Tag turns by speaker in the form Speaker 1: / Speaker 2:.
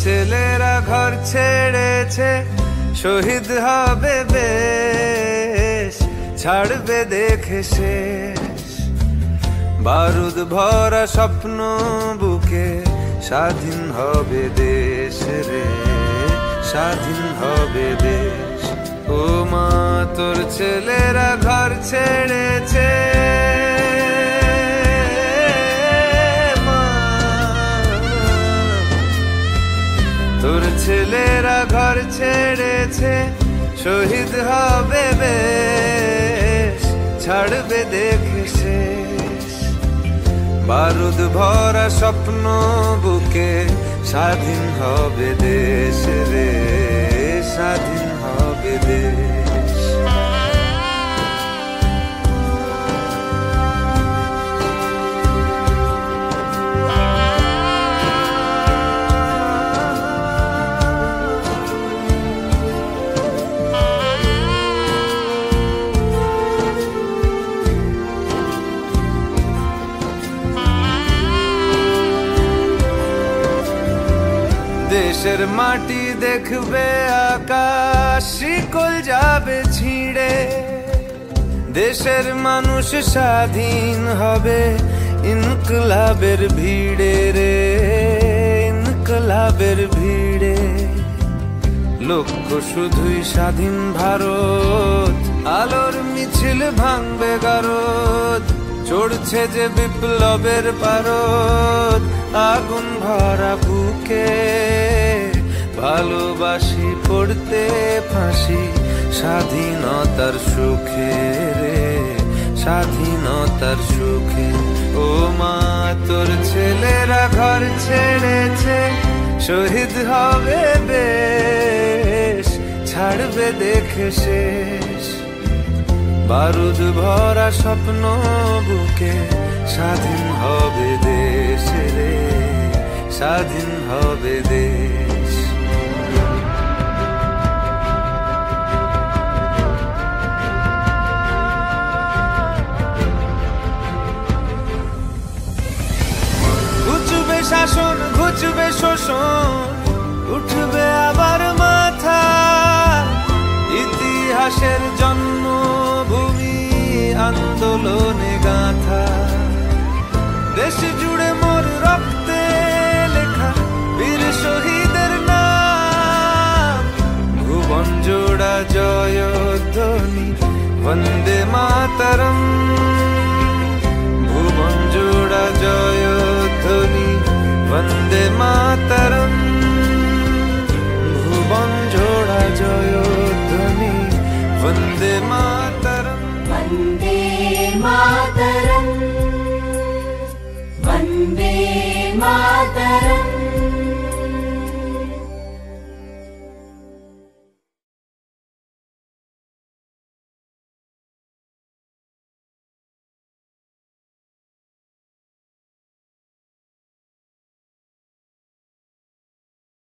Speaker 1: ছেলেরা ঘর ছেড়েছে, শহীদ হবে বেশ, ছাড়বে দেখে শেষ। বারুদ ভরা স্বপ্ন বুকে, স্বাধীন হবে দেশ রে, স্বাধীন হবে দেশ। ও মা তোর ছেলেরা ঘর ছেড়েছে, তোর ছেলেরা ঘর ছেড়েছে, শহীদ হবে বেশ, ছাড়বে দেখে শেষ। বারুদ ভরা স্বপ্ন বুকে, স্বাধীন হবে দেশ রে, স্বাধীন হবে দেশ। দেশের মাটি দেখবে আকাশ, শিকল যাবে ছিঁড়ে। দেশের মানুষ স্বাধীন হবে ইনকলাবের ভিড়ে রে, ইনকলাবের ভিড়ে। লক্ষ্য শুধুই স্বাধীন ভারত, আলোর মিছিল ভাঙবে গারদ। চড়ছে যে বিপ্লবের পারদ, আগুন ভরা বুকে, ভালোবাসি পড়তে ফাঁসি, স্বাধীনতার সুখে রে, স্বাধীনতার সুখে। ও মা তোর ছেলেরা ঘর ছেড়েছে, শহীদ হবে বেশ, ছাড়বে দেখে শেষ। বারুদ ভরা স্বপ্ন বুকে, স্বাধীন হবে দেশ রে, স্বাধীন হবে দেশ। ঘুচবে শাসন, ঘুচবে শোষণ, উঠবে আবার মাথা। ইতিহাসের জন্মভূমি, আন্দোলনে গাথা। দেশ জুড়ে মোর রক্তে লেখা বীর শহীদের নাম। ভুবন জোড়া জয়ধ্বনি, বন্দে মাতরম। ভুবন জোড়া জয়ধ্বনি, বন্দে মাতরম। ভুবন জোড়া জয়ধ্বনি, বন্দে মাতরম।
Speaker 2: वन्दे मातरम्, वन्दे मातरम्।